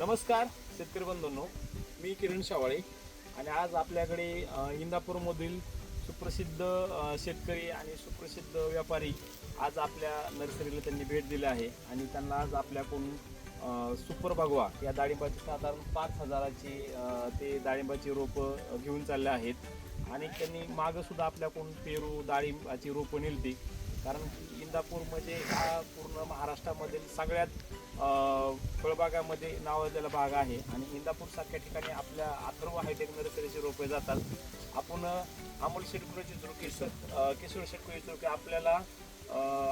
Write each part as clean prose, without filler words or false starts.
नमस्कार शेतकरी बंधूंनो, मी किरण शावाळे आणि आज आपल्याकडे इंदापूरमधील सुप्रसिद्ध शेतकरी आणि सुप्रसिद्ध व्यापारी आज आपल्या नर्सरीला त्यांनी भेट दिली आहे आणि त्यांना आज आपल्याकडून सुपर भगवा या डाळिंबाची साधारण 5,000ची ते डाळिंबाची रोपं घेऊन चालले आहेत आणि त्यांनी मागं सुद्धा आपल्याकडून पेरू डाळिंबाची रोपं नेलती. कारण की इंदापूर म्हणजे हा पूर्ण महाराष्ट्रामधील सगळ्यात फळबागामध्ये नावाजलेला भाग आहे आणि इंदापूरसारख्या ठिकाणी आपल्या अथर्व हायटेक नर्सरीचे रोपे जातात. आपण अमोल शेटकुळेची चुरकी किशोर शेटकुळेची चुरकी आपल्याला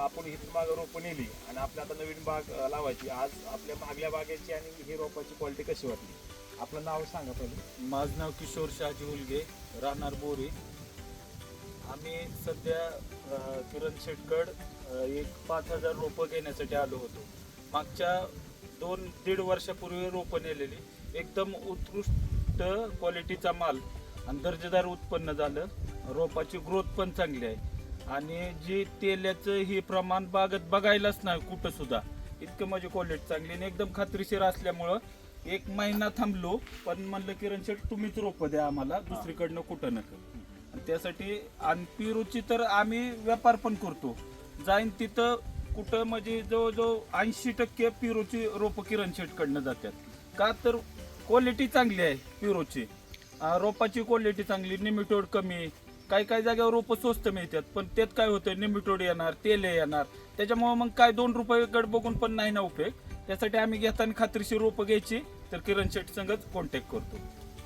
आपण इथून मागं रोपं नेली आणि आपल्या आता नवीन बाग लावायची. आज आपल्या मागल्या बागेची आणि ही रोपाची क्वालिटी कशी वाटली? आपलं नाव सांगा पहिले. माझं नाव किशोर शाहजी उलगे, राहणार बोरी. आम्ही सध्या किरण शेटकड एक 5,000 रोपं घेण्यासाठी आलो होतो. मागच्या 2-1.5 वर्षापूर्वी रोपं नेलेली, एकदम उत्कृष्ट क्वालिटीचा माल आणि दर्जेदार उत्पन्न झालं. रोपाची ग्रोथ पण चांगली आहे आणि जी तेलाचं हे प्रमाण बागत बघायलाच नाही कुठं सुद्धा. इतकं माझी क्वालिटी चांगली आणि एकदम खात्रीशीर असल्यामुळं 1 महिना थांबलो, पण म्हणलं किरण शेट तुम्हीच रोपं द्या आम्हाला, दुसरीकडनं कुठं नका. आणि त्यासाठी आणि पेरूची तर आम्ही व्यापार पण करतो. जाईन तिथं कुठं म्हणजे जवळजवळ 80% पेरूची रोपं किरण शेटकडनं जातात. का तर क्वालिटी चांगली आहे पेरूची, रोपाची क्वालिटी चांगली, निमिटोड कमी. काही जागेवर रोपं स्वस्त मिळतात, पण त्यात काय होतं, निमिटोड येणार, तेल येणार, त्याच्यामुळे मग काय 2 रुपये गड बघून पण नाही ना उपयोग. त्यासाठी आम्ही घेताना खात्रीशीर रोपं घ्यायची तर किरण शेट संगच कॉन्टॅक्ट करतो.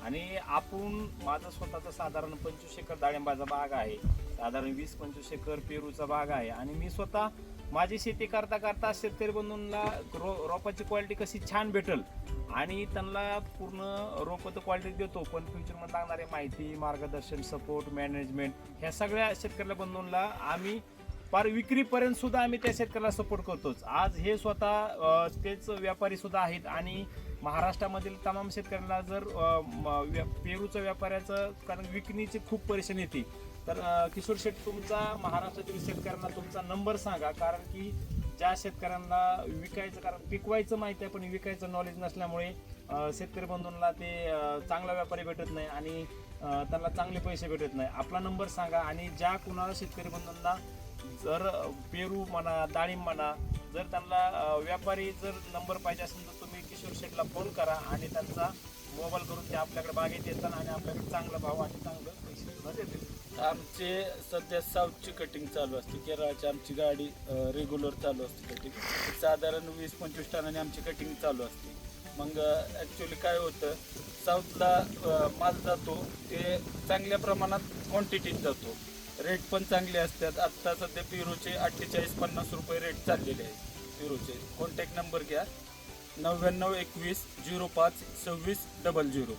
आणि आपण माझा स्वतःचा साधारण 25 एकर डाळिंबाचा बाग आहे, साधारण 20-25 एकर पेरूचा बाग आहे आणि मी स्वतः माझी शेती करता करता शेतकरी बंधूंना रोपाची क्वालिटी कशी छान भेटल आणि त्यांना पूर्ण रोपं तर क्वालिटी देतो, पण फ्युचरमध्ये लागणारी माहिती, मार्गदर्शन, सपोर्ट, मॅनेजमेंट ह्या सगळ्या शेतकऱ्या बंधूंना आम्ही पार विक्रीपर्यंत सुद्धा आम्ही त्या शेतकऱ्याला सपोर्ट करतोच. आज हे स्वतः तेच व्यापारी सुद्धा आहेत आणि महाराष्ट्रामधील तमाम शेतकऱ्यांना जर पेरूच्या व्यापाऱ्याचं कारण विकणीची खूप परेशानी येते, तर किशोर शेट तुमचा महाराष्ट्रातील शेतकऱ्यांना तुमचा नंबर सांगा. कारण की ज्या शेतकऱ्यांना विकायचं, कारण पिकवायचं माहिती आहे पण विकायचं नॉलेज नसल्यामुळे शेतकरी बंधूंना ते चांगला व्यापारी भेटत नाही आणि त्यांना चांगले पैसे भेटत नाही. आपला नंबर सांगा आणि ज्या कुणाला शेतकरी बंधूंना जर पेरू म्हणा, डाळिंब म्हणा, जर त्यांना व्यापारी जर नंबर पाहिजे असेल तर तुम्ही किशोर शेटला फोन करा आणि त्यांचा मोबाईल करून ते आपल्याकडे बागेत येतात आणि आपल्याकडे चांगला भाव आणि चांगलं पैसे सुद्धा देतील. आमचे सध्या साऊथची कटिंग चालू असते. केरळची आमची गाडी रेग्युलर चालू असते कटिंग. साधारण 20-25 टनाने आमची कटिंग चालू असते. मग ॲक्च्युली काय होतं, साऊथला माल जातो ते चांगल्या प्रमाणात क्वांटिटीत जातो, रेट पण चांगले असतात. आत्ता सध्या पेरूचे 48-50 रुपये रेट चाललेले आहेत पेरूचे. कॉन्टॅक्ट नंबर घ्या 9921052600.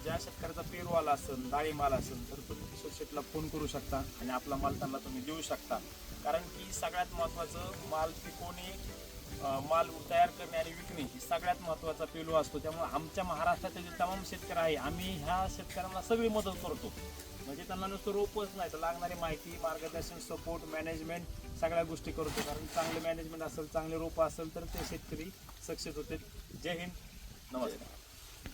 ज्या शेतकऱ्याचा पेरू आला असेल, डाळिंब आला असेल तर तुम्ही किशोर शेटला फोन करू शकता आणि आपला माल त्यांना तुम्ही देऊ शकता. कारण की सगळ्यात महत्त्वाचं माल पिकवणे, माल तयार करणे आणि विकणे ही सगळ्यात महत्त्वाचा पेलू असतो. त्यामुळे आमच्या महाराष्ट्रातील जे तमाम शेतकरी आहे, आम्ही ह्या शेतकऱ्यांना सगळी मदत करतो. म्हणजे त्यांना नुसतं रोपच नाही तर लागणारी माहिती, मार्गदर्शन, सपोर्ट, मॅनेजमेंट सगळ्या गोष्टी करतो. कारण चांगलं मॅनेजमेंट असेल, चांगले रोपं असेल तर ते शेतकरी सक्सेस होते. जय हिंद, नमस्कार.